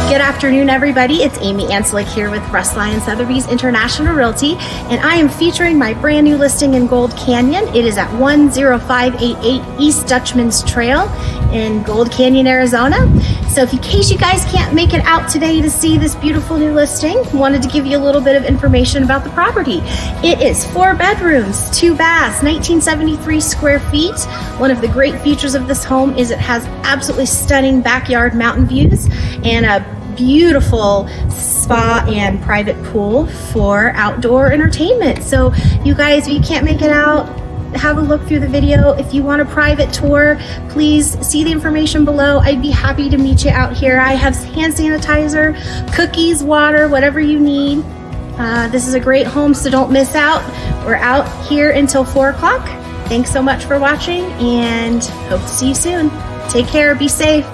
Good afternoon, everybody. It's Amy Anselick here with Russ Lyon Sotheby's International Realty, and I am featuring my brand new listing in Gold Canyon. It is at 10588 East Dutchman's Trail in Gold Canyon, Arizona. So in case you guys can't make it out today to see this beautiful new listing, wanted to give you a little bit of information about the property. It is 4 bedrooms, 2 baths, 1973 square feet. One of the great features of this home is it has absolutely stunning backyard mountain views and a beautiful spa and private pool for outdoor entertainment. So you guys, if you can't make it out, have a look through the video. If you want a private tour, please see the information below. I'd be happy to meet you out here. I have hand sanitizer, cookies, water, whatever you need. This is a great home, so don't miss out. We're out here until 4 o'clock. Thanks so much for watching and hope to see you soon. Take care, be safe.